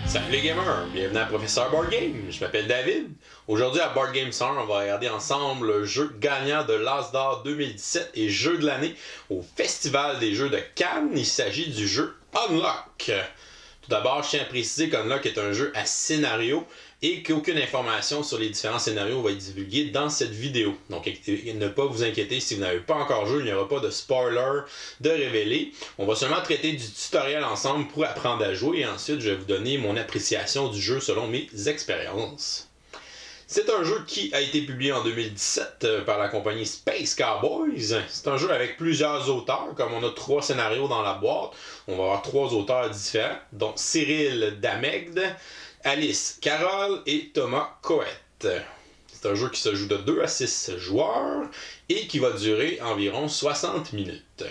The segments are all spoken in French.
Salut les gamers, bienvenue à Professeur Board Game, je m'appelle David. Aujourd'hui à Board Game Summer, on va regarder ensemble le jeu gagnant de l'As d'Or 2017 et jeu de l'année au Festival des jeux de Cannes. Il s'agit du jeu Unlock. Tout d'abord, je tiens à préciser qu'Unlock est un jeu à scénario et qu'aucune information sur les différents scénarios va être divulguée dans cette vidéo. Donc ne pas vous inquiéter si vous n'avez pas encore joué, il n'y aura pas de spoiler de révéler. On va seulement traiter du tutoriel ensemble pour apprendre à jouer et ensuite je vais vous donner mon appréciation du jeu selon mes expériences. C'est un jeu qui a été publié en 2017 par la compagnie Space Cowboys. C'est un jeu avec plusieurs auteurs, comme on a 3 scénarios dans la boîte. On va avoir 3 auteurs différents, dont Cyril Damegde, Alice Carroll et Thomas Coët. C'est un jeu qui se joue de 2 à 6 joueurs et qui va durer environ 60 minutes.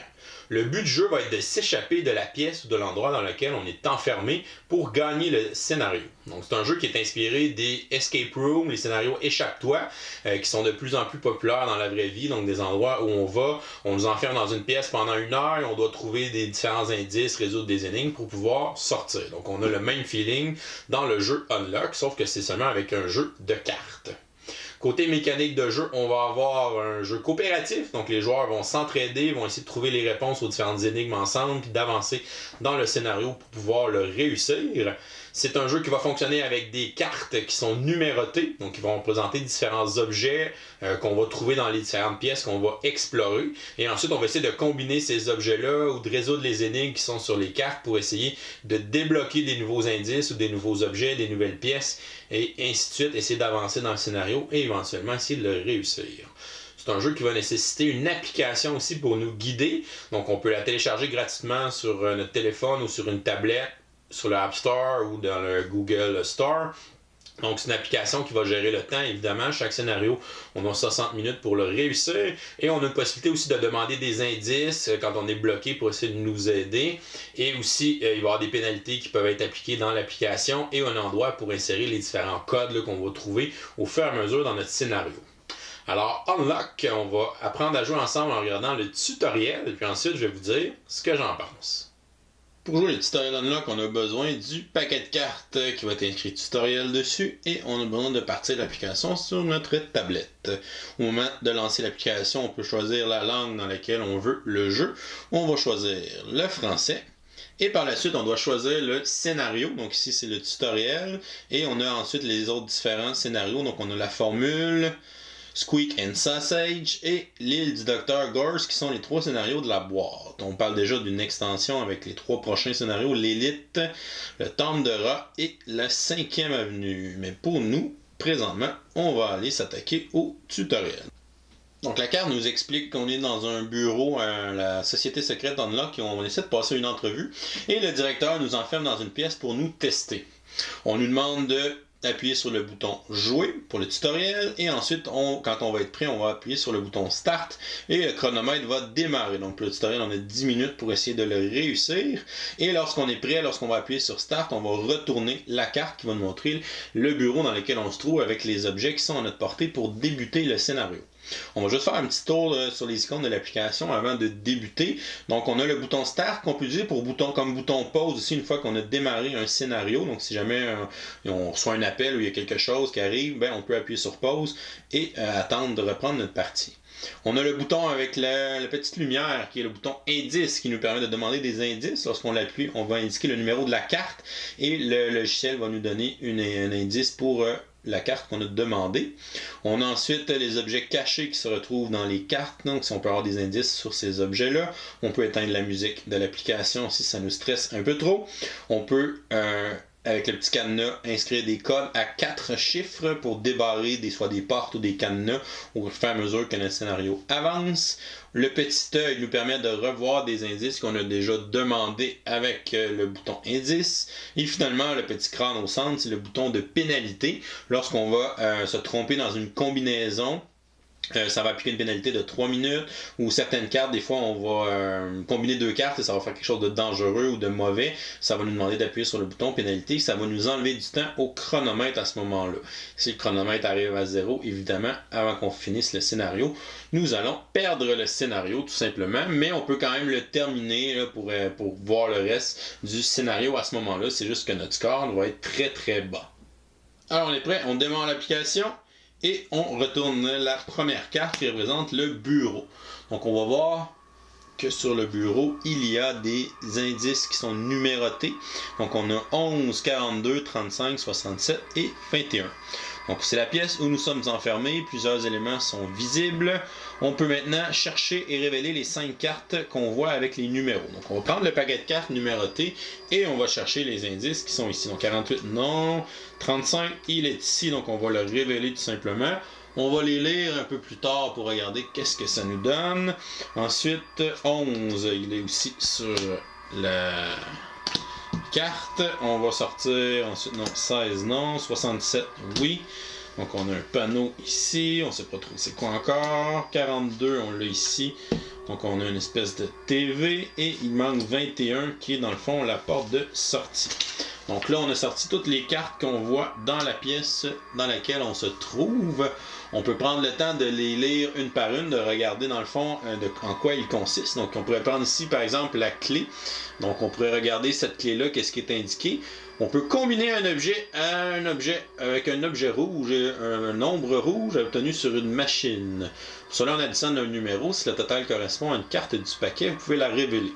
Le but du jeu va être de s'échapper de la pièce ou de l'endroit dans lequel on est enfermé pour gagner le scénario. Donc c'est un jeu qui est inspiré des escape rooms, les scénarios échappe-toi, qui sont de plus en plus populaires dans la vraie vie. Donc des endroits où on nous enferme dans une pièce pendant 1 heure et on doit trouver des différents indices, résoudre des énigmes pour pouvoir sortir. Donc on a le même feeling dans le jeu Unlock, sauf que c'est seulement avec un jeu de cartes. Côté mécanique de jeu, on va avoir un jeu coopératif, donc les joueurs vont s'entraider, vont essayer de trouver les réponses aux différentes énigmes ensemble, puis d'avancer dans le scénario pour pouvoir le réussir. C'est un jeu qui va fonctionner avec des cartes qui sont numérotées, donc qui vont représenter différents objets qu'on va trouver dans les différentes pièces qu'on va explorer. Et ensuite, on va essayer de combiner ces objets-là ou de résoudre les énigmes qui sont sur les cartes pour essayer de débloquer des nouveaux indices ou des nouveaux objets, des nouvelles pièces, et ainsi de suite, essayer d'avancer dans le scénario et éventuellement essayer de le réussir. C'est un jeu qui va nécessiter une application aussi pour nous guider. Donc, on peut la télécharger gratuitement sur notre téléphone ou sur une tablette, sur le App Store ou dans le Google Store. Donc, c'est une application qui va gérer le temps, évidemment. Chaque scénario, on a 60 minutes pour le réussir. Et on a une possibilité aussi de demander des indices quand on est bloqué pour essayer de nous aider. Et aussi, il va y avoir des pénalités qui peuvent être appliquées dans l'application et un endroit pour insérer les différents codes qu'on va trouver au fur et à mesure dans notre scénario. Alors, Unlock, on va apprendre à jouer ensemble en regardant le tutoriel. Et puis ensuite, je vais vous dire ce que j'en pense. Pour jouer le tutoriel Unlock, on a besoin du paquet de cartes qui va être inscrit tutoriel dessus et on a besoin de partir l'application sur notre tablette. Au moment de lancer l'application, on peut choisir la langue dans laquelle on veut le jeu. On va choisir le français. Et par la suite, on doit choisir le scénario. Donc ici, c'est le tutoriel. Et on a ensuite les autres différents scénarios. Donc on a la formule, Squeak and Sausage et l'île du Dr. Gorse qui sont les 3 scénarios de la boîte. On parle déjà d'une extension avec les 3 prochains scénarios, l'élite, le temple de rat et la 5e avenue. Mais pour nous, présentement, on va aller s'attaquer au tutoriel. Donc la carte nous explique qu'on est dans un bureau à la Société secrète Unlock et on essaie de passer une entrevue. Et le directeur nous enferme dans une pièce pour nous tester. On nous demande d'appuyer sur le bouton jouer pour le tutoriel et ensuite quand on va être prêt, on va appuyer sur le bouton start et le chronomètre va démarrer. Donc pour le tutoriel, on a 10 minutes pour essayer de le réussir et lorsqu'on est prêt, lorsqu'on va appuyer sur start, on va retourner la carte qui va nous montrer le bureau dans lequel on se trouve avec les objets qui sont à notre portée pour débuter le scénario. On va juste faire un petit tour sur les icônes de l'application avant de débuter. Donc on a le bouton Start qu'on peut utiliser comme bouton pause aussi une fois qu'on a démarré un scénario. Donc si jamais on reçoit un appel ou il y a quelque chose qui arrive, on peut appuyer sur pause et attendre de reprendre notre partie. On a le bouton avec la petite lumière qui est le bouton indice qui nous permet de demander des indices. Lorsqu'on l'appuie, on va indiquer le numéro de la carte et le logiciel va nous donner un indice pour la carte qu'on a demandée. On a ensuite les objets cachés qui se retrouvent dans les cartes. Donc si on peut avoir des indices sur ces objets-là, on peut éteindre la musique de l'application si ça nous stresse un peu trop. On peut avec le petit cadenas, inscrire des codes à 4 chiffres pour débarrer soit des portes ou des cadenas au fur et à mesure que notre scénario avance. Le petit œil nous permet de revoir des indices qu'on a déjà demandé avec le bouton indice. Et finalement, le petit crâne au centre, c'est le bouton de pénalité. Lorsqu'on va se tromper dans une combinaison, Ça va appliquer une pénalité de 3 minutes, ou certaines cartes, des fois on va combiner 2 cartes et ça va faire quelque chose de dangereux ou de mauvais. Ça va nous demander d'appuyer sur le bouton pénalité, ça va nous enlever du temps au chronomètre à ce moment-là. Si le chronomètre arrive à 0, évidemment, avant qu'on finisse le scénario, nous allons perdre le scénario tout simplement, mais on peut quand même le terminer là, pour voir le reste du scénario à ce moment-là. C'est juste que notre score va être très très bas. Alors on est prêt, on démarre l'application. Et on retourne la première carte qui représente le bureau. Donc on va voir que sur le bureau, il y a des indices qui sont numérotés. Donc on a 11, 42, 35, 67 et 21. Donc c'est la pièce où nous sommes enfermés, plusieurs éléments sont visibles. On peut maintenant chercher et révéler les 5 cartes qu'on voit avec les numéros. Donc on va prendre le paquet de cartes numérotées et on va chercher les indices qui sont ici. Donc 48, non. 35, il est ici, donc on va le révéler tout simplement. On va les lire un peu plus tard pour regarder qu'est-ce que ça nous donne. Ensuite, 11, il est aussi sur la carte. On va sortir ensuite, non, 16, non, 67, oui. Donc on a un panneau ici, on ne sait pas trop c'est quoi encore. 42, on l'a ici. Donc on a une espèce de TV et il manque 21 qui est dans le fond la porte de sortie. Donc là, on a sorti toutes les cartes qu'on voit dans la pièce dans laquelle on se trouve. On peut prendre le temps de les lire une par une, de regarder dans le fond en quoi ils consistent. Donc on pourrait prendre ici par exemple la clé. Donc on pourrait regarder cette clé-là, qu'est-ce qui est indiqué. On peut combiner un objet à un objet avec un objet rouge et un nombre rouge obtenu sur une machine. Pour cela, on additionne un numéro. Si le total correspond à une carte du paquet, vous pouvez la révéler.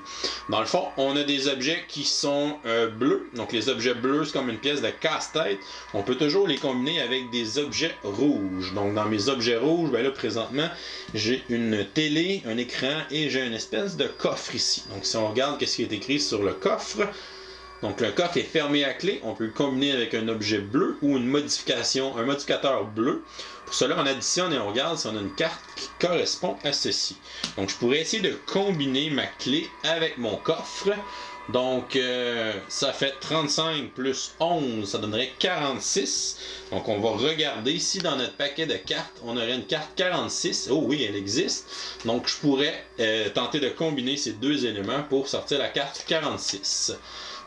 Dans le fond, on a des objets qui sont bleus. Donc les objets bleus, c'est comme une pièce de casse-tête. On peut toujours les combiner avec des objets rouges. Donc dans mes objets rouges, ben là présentement, j'ai une télé, un écran et j'ai une espèce de coffre ici. Donc si on regarde ce qui est écrit sur le coffre, donc le coffre est fermé à clé, on peut le combiner avec un objet bleu ou une modification, un modificateur bleu. Pour cela, on additionne et on regarde si on a une carte qui correspond à ceci. Donc je pourrais essayer de combiner ma clé avec mon coffre. Donc ça fait 35 plus 11, ça donnerait 46. Donc on va regarder si dans notre paquet de cartes, on aurait une carte 46. Oh oui, elle existe. Donc je pourrais tenter de combiner ces deux éléments pour sortir la carte 46.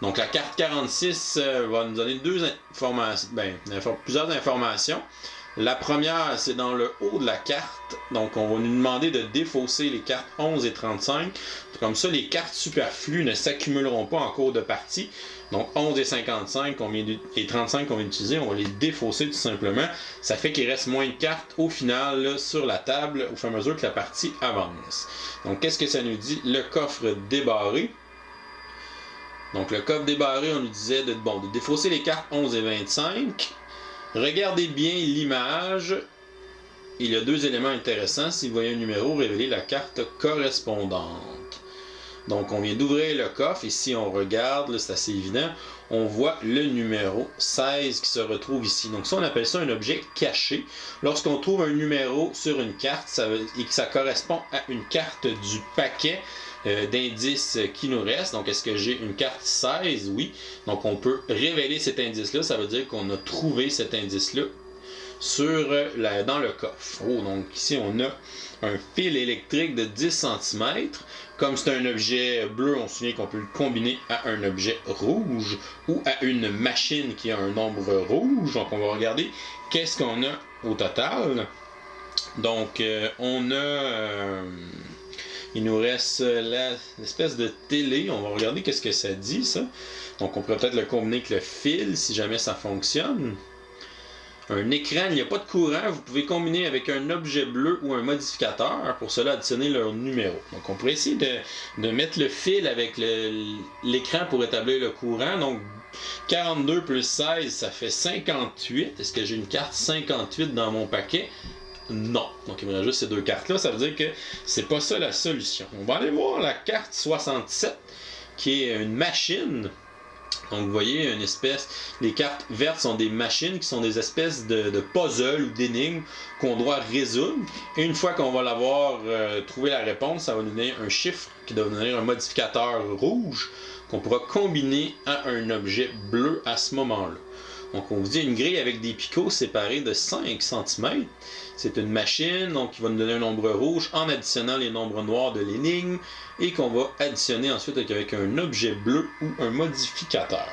Donc la carte 46 va nous donner plusieurs informations. La première, c'est dans le haut de la carte. Donc on va nous demander de défausser les cartes 11 et 35. Comme ça, les cartes superflues ne s'accumuleront pas en cours de partie. Donc 11 et 55 et 35 qu'on vient d'utiliser, on va les défausser tout simplement. Ça fait qu'il reste moins de cartes au final là, sur la table au fur et à mesure que la partie avance. Donc qu'est-ce que ça nous dit? Le coffre débarré. Donc le coffre débarré, on nous disait de défausser les cartes 11 et 25. Regardez bien l'image. Il y a deux éléments intéressants. Si vous voyez un numéro, révélez la carte correspondante. Donc on vient d'ouvrir le coffre. Et si on regarde, c'est assez évident, on voit le numéro 16 qui se retrouve ici. Donc ça, on appelle ça un objet caché. Lorsqu'on trouve un numéro sur une carte et que ça correspond à une carte du paquet d'indices qui nous reste. Donc, est-ce que j'ai une carte 16? Oui. Donc, on peut révéler cet indice-là. Ça veut dire qu'on a trouvé cet indice-là dans le coffre. Oh, donc ici, on a un fil électrique de 10 cm. Comme c'est un objet bleu, on se souvient qu'on peut le combiner à un objet rouge ou à une machine qui a un nombre rouge. Donc, on va regarder qu'est-ce qu'on a au total. Donc, on a... il nous reste l'espèce de télé. On va regarder qu'est-ce que ça dit, ça. Donc, on pourrait peut-être le combiner avec le fil, si jamais ça fonctionne. Un écran, il n'y a pas de courant. Vous pouvez combiner avec un objet bleu ou un modificateur. Pour cela, additionner leur numéro. Donc, on pourrait essayer de mettre le fil avec l'écran pour établir le courant. Donc, 42 plus 16, ça fait 58. Est-ce que j'ai une carte 58 dans mon paquet? Non. Donc il me reste juste ces deux cartes-là. Ça veut dire que c'est pas ça la solution. On va aller voir la carte 67, qui est une machine. Donc vous voyez, une espèce... Les cartes vertes sont des machines qui sont des espèces de puzzles ou d'énigmes qu'on doit résoudre. Et une fois qu'on va l'avoir trouvé la réponse, ça va nous donner un chiffre qui doit devenir un modificateur rouge qu'on pourra combiner à un objet bleu à ce moment-là. Donc on vous dit une grille avec des picots séparés de 5 cm. C'est une machine donc qui va nous donner un nombre rouge en additionnant les nombres noirs de l'énigme et qu'on va additionner ensuite avec un objet bleu ou un modificateur.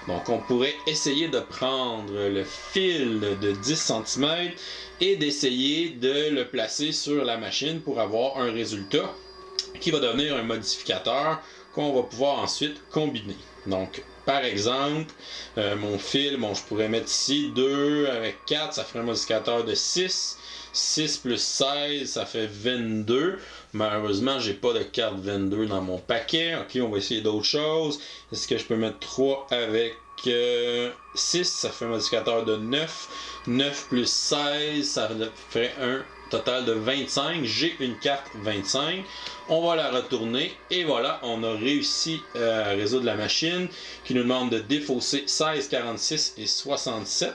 Donc on pourrait essayer de prendre le fil de 10 cm et d'essayer de le placer sur la machine pour avoir un résultat qui va devenir un modificateur qu'on va pouvoir ensuite combiner. Donc par exemple, mon fil, je pourrais mettre ici 2 avec 4, ça ferait un modificateur de 6. 6 plus 16, ça fait 22. Malheureusement, j'ai pas de carte 22 dans mon paquet. Ok, on va essayer d'autres choses. Est-ce que je peux mettre 3 avec 6? Ça fait un modificateur de 9. 9 plus 16, ça ferait un total de 25. J'ai une carte 25. On va la retourner. Et voilà, on a réussi à résoudre la machine qui nous demande de défausser 16, 46 et 67.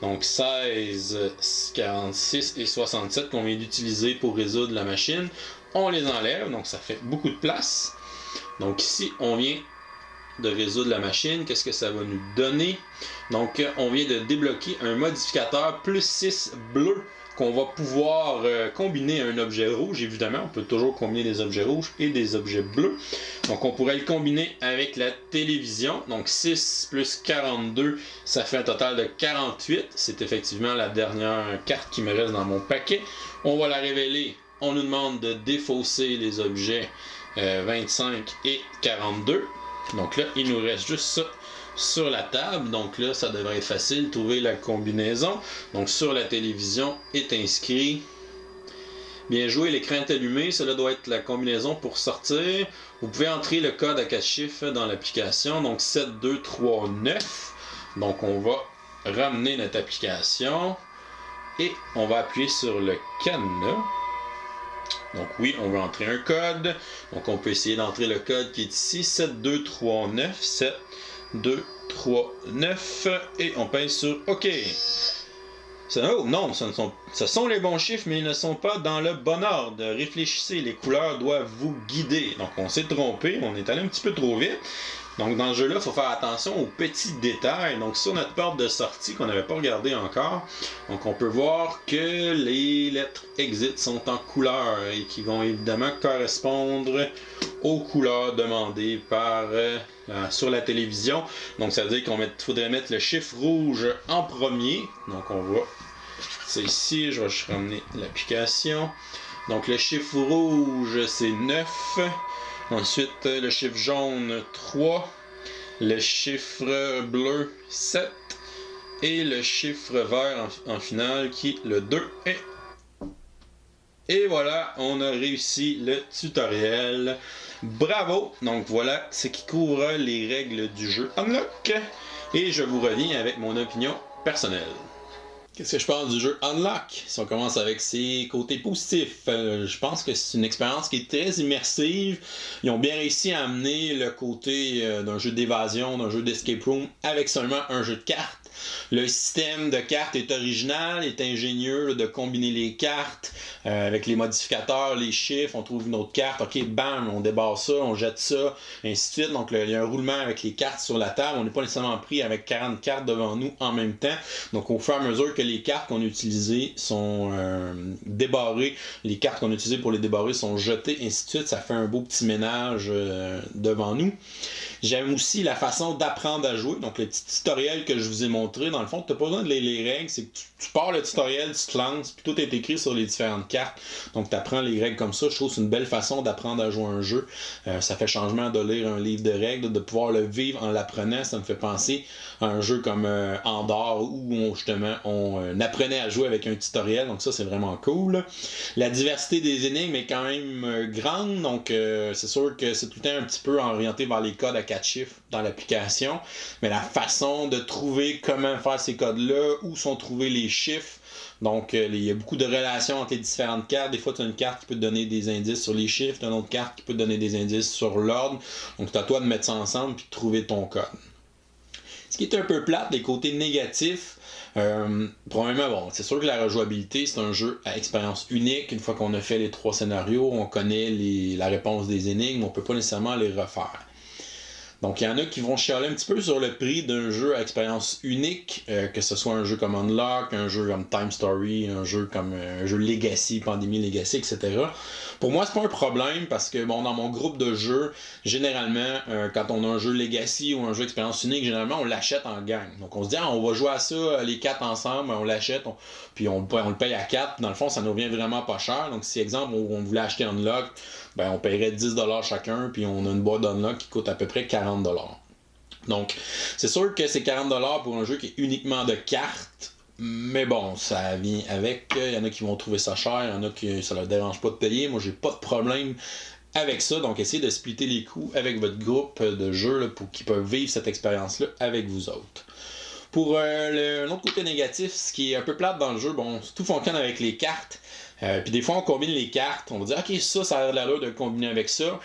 Donc 16, 46 et 67 qu'on vient d'utiliser pour résoudre la machine. On les enlève, donc ça fait beaucoup de place. Donc ici, on vient de résoudre la machine. Qu'est-ce que ça va nous donner? Donc on vient de débloquer un modificateur plus 6 bleu qu'on va pouvoir combiner un objet rouge. Évidemment, on peut toujours combiner des objets rouges et des objets bleus. Donc on pourrait le combiner avec la télévision. Donc 6 plus 42, ça fait un total de 48. C'est effectivement la dernière carte qui me reste dans mon paquet. On va la révéler. On nous demande de défausser les objets 25 et 42. Donc là, il nous reste juste ça sur la table. Donc là, ça devrait être facile de trouver la combinaison. Donc sur la télévision est inscrit. Bien joué, l'écran est allumé. Cela doit être la combinaison pour sortir. Vous pouvez entrer le code à 4 chiffres dans l'application. Donc 7, 2, 3, 9. Donc on va ramener notre application. Et on va appuyer sur le cadenas. Donc oui, on va entrer un code. Donc on peut essayer d'entrer le code qui est ici. 7, 2, 3, 9. 7, 2, 3, 9. Et on pèse sur OK. Oh non, ce sont les bons chiffres, mais ils ne sont pas dans le bon ordre. Réfléchissez, les couleurs doivent vous guider. Donc on s'est trompé, on est allé un petit peu trop vite. Donc dans ce jeu-là, il faut faire attention aux petits détails. Donc sur notre porte de sortie qu'on n'avait pas regardé encore, donc on peut voir que les lettres exit sont en couleur et qui vont évidemment correspondre aux couleurs demandées sur la télévision. Donc ça veut dire qu'il faudrait mettre le chiffre rouge en premier. Donc on voit, c'est ici, je vais ramener l'application. Donc le chiffre rouge c'est 9. Ensuite, le chiffre jaune, 3. Le chiffre bleu, 7. Et le chiffre vert en finale, qui est le 2. Et voilà, on a réussi le tutoriel. Bravo! Donc voilà ce qui couvre les règles du jeu Unlock. Et je vous reviens avec mon opinion personnelle. Qu'est-ce que je pense du jeu Unlock? Si on commence avec ses côtés positifs, je pense que c'est une expérience qui est très immersive. Ils ont bien réussi à amener le côté d'un jeu d'évasion, d'un jeu d'escape room avec seulement un jeu de cartes. Le système de cartes est original, est ingénieux de combiner les cartes avec les modificateurs, les chiffres, on trouve une autre carte, ok, bam, on débarre ça, on jette ça, ainsi de suite. Donc il y a un roulement avec les cartes sur la table, on n'est pas nécessairement pris avec 40 cartes devant nous en même temps. Donc au fur et à mesure que les cartes qu'on a utilisées sont débarrées, les cartes qu'on a utilisées pour les débarrer sont jetées, ainsi de suite, ça fait un beau petit ménage devant nous. J'aime aussi la façon d'apprendre à jouer, donc le petit tutoriel que je vous ai montré, dans le fond, tu n'as pas besoin de lire les règles, c'est que tu pars le tutoriel, tu te lances, puis tout est écrit sur les différentes cartes, donc tu apprends les règles comme ça. Je trouve que c'est une belle façon d'apprendre à jouer un jeu. Ça fait changement de lire un livre de règles, de pouvoir le vivre en l'apprenant. Ça me fait penser à un jeu comme Andorre, où justement on apprenait à jouer avec un tutoriel, donc ça c'est vraiment cool. La diversité des énigmes est quand même grande, donc c'est sûr que c'est tout le temps un petit peu orienté vers les codes à 4 chiffres dans l'application, mais la façon de trouver comment faire ces codes-là, où sont trouvés les chiffres. Donc, il y a beaucoup de relations entre les différentes cartes. Des fois, tu as une carte qui peut te donner des indices sur les chiffres, tu as une autre carte qui peut te donner des indices sur l'ordre. Donc, c'est à toi de mettre ça ensemble et de trouver ton code. Ce qui est un peu plate, des côtés négatifs, probablement, bon, c'est sûr que la rejouabilité, c'est un jeu à expérience unique. Une fois qu'on a fait les 3 scénarios, on connaît la réponse des énigmes, on ne peut pas nécessairement les refaire. Donc il y en a qui vont chialer un petit peu sur le prix d'un jeu à expérience unique, que ce soit un jeu comme Unlock, un jeu comme Time Story, un jeu comme un jeu Legacy, Pandémie Legacy, etc. Pour moi, c'est pas un problème parce que bon, dans mon groupe de jeux, généralement, quand on a un jeu Legacy ou un jeu expérience unique, généralement on l'achète en gang. Donc on se dit on va jouer à ça les 4 ensemble, on l'achète, puis on le paye à 4. Dans le fond, ça nous revient vraiment pas cher. Donc si exemple on voulait acheter Unlock, ben on paierait 10$ chacun, puis on a une boîte d'Unlock qui coûte à peu près 40$. Donc, c'est sûr que c'est 40$ pour un jeu qui est uniquement de cartes, mais bon, ça vient avec. Il y en a qui vont trouver ça cher, il y en a qui ça leur dérange pas de payer. Moi, j'ai pas de problème avec ça. Donc, essayez de splitter les coûts avec votre groupe de jeux là, pour qu'ils peuvent vivre cette expérience-là avec vous autres. Pour l'autre côté négatif, ce qui est un peu plate dans le jeu, bon, tout fonctionne avec les cartes. Puis des fois, on combine les cartes, on va dire, ok, ça a l'allure de le combiner avec ça.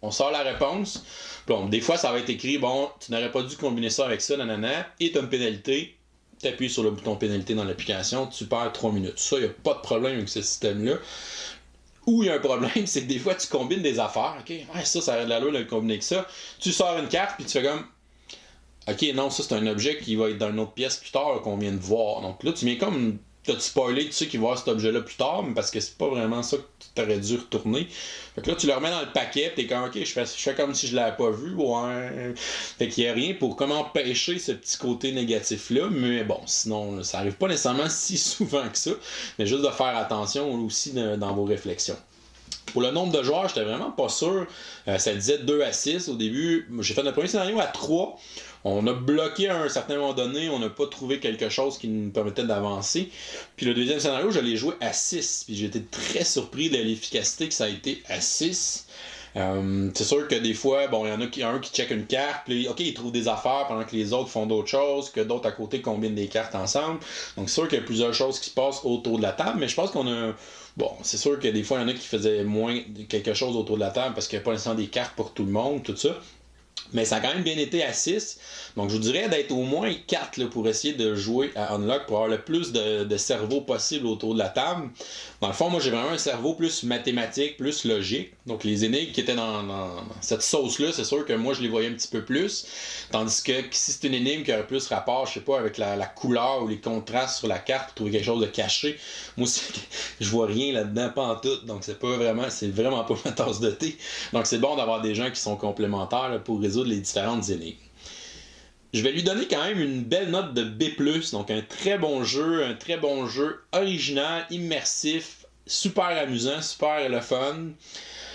On sort la réponse. Bon, des fois, ça va être écrit, bon, tu n'aurais pas dû combiner ça avec ça, nanana, et tu as une pénalité. Tu appuies sur le bouton pénalité dans l'application, tu perds 3 minutes. Ça, il n'y a pas de problème avec ce système-là. Où il y a un problème, c'est que des fois, tu combines des affaires. Ok, ouais, ça a l'allure de le combiner avec ça. Tu sors une carte, puis tu fais comme, ok, non, ça c'est un objet qui va être dans une autre pièce plus tard qu'on vient de voir. Donc là, tu viens comme. T'as-tu spoilé, tu sais qu'il va y avoir cet objet-là plus tard, mais parce que c'est pas vraiment ça que tu aurais dû retourner. Fait que là, tu le remets dans le paquet, pis t'es comme, ok, je fais comme si je l'avais pas vu, ouais. Fait qu'il y a rien pour comment empêcher ce petit côté négatif-là, mais bon, sinon, ça arrive pas nécessairement si souvent que ça, mais juste de faire attention aussi dans vos réflexions. Pour le nombre de joueurs, j'étais vraiment pas sûr. Ça disait 2 à 6 au début. J'ai fait notre premier scénario à 3. On a bloqué à un certain moment donné, on n'a pas trouvé quelque chose qui nous permettait d'avancer. Puis le deuxième scénario, je l'ai joué à 6. Puis j'ai été très surpris de l'efficacité que ça a été à 6. C'est sûr que des fois, bon, il y en a un qui check une carte, puis ok, il trouve des affaires pendant que les autres font d'autres choses, que d'autres à côté combinent des cartes ensemble. Donc c'est sûr qu'il y a plusieurs choses qui se passent autour de la table, mais je pense qu'on a... Bon, c'est sûr que des fois, il y en a qui faisaient moins quelque chose autour de la table parce qu'il n'y a pas nécessairement des cartes pour tout le monde, tout ça. Mais ça a quand même bien été à 6. Donc je vous dirais d'être au moins 4 là, pour essayer de jouer à Unlock, pour avoir le plus de cerveau possible autour de la table. Dans le fond, moi j'ai vraiment un cerveau plus mathématique, plus logique. Donc les énigmes qui étaient dans cette sauce-là, c'est sûr que moi je les voyais un petit peu plus. Tandis que si c'est une énigme qui aurait plus rapport, je sais pas, avec la couleur ou les contrastes sur la carte pour trouver quelque chose de caché, moi je vois rien là-dedans, pas en tout. Donc c'est vraiment pas ma tasse de thé. Donc c'est bon d'avoir des gens qui sont complémentaires là, pour résoudre les différentes énigmes. Je vais lui donner quand même une belle note de B+, donc un très bon jeu original, immersif, super amusant, super le fun.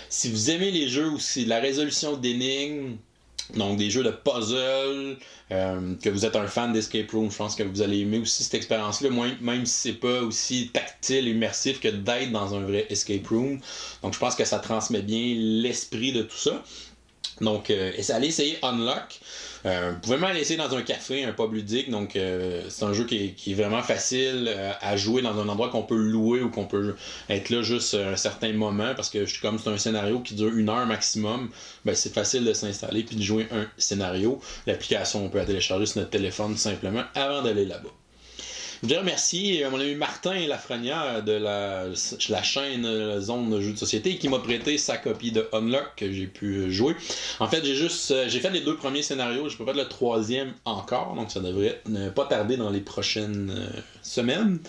Si vous aimez les jeux aussi, la résolution d'énigmes, donc des jeux de puzzle, que vous êtes un fan d'Escape Room, je pense que vous allez aimer aussi cette expérience-là, même si c'est pas aussi tactile, immersif que d'être dans un vrai Escape Room. Donc je pense que ça transmet bien l'esprit de tout ça. Donc, allez essayer Unlock. Vous pouvez même aller essayer dans un café, un pub ludique. Donc, c'est un jeu qui est vraiment facile à jouer dans un endroit qu'on peut louer ou qu'on peut être là juste un certain moment. Parce que comme c'est un scénario qui dure 1 heure maximum, ben, c'est facile de s'installer puis de jouer un scénario. L'application, on peut la télécharger sur notre téléphone simplement avant d'aller là-bas. Je voudrais remercier mon ami Martin Lafrenière de la chaîne Zone de jeux de société qui m'a prêté sa copie de Unlock que j'ai pu jouer. En fait, j'ai fait les 2 premiers scénarios, je peux faire le 3e encore, donc ça devrait ne pas tarder dans les prochaines semaines.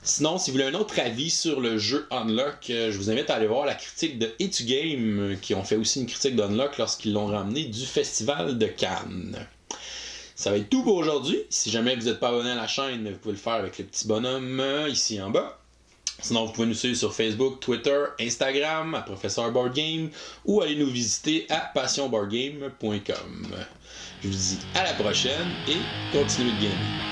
Sinon, si vous voulez un autre avis sur le jeu Unlock, je vous invite à aller voir la critique de Etugame qui ont fait aussi une critique d'Unlock lorsqu'ils l'ont ramené du Festival de Cannes. Ça va être tout pour aujourd'hui. Si jamais vous n'êtes pas abonné à la chaîne, vous pouvez le faire avec le petit bonhomme ici en bas. Sinon, vous pouvez nous suivre sur Facebook, Twitter, Instagram, à Professeur Board Game, ou aller nous visiter à passionboardgame.com. Je vous dis à la prochaine et continuez de gamer.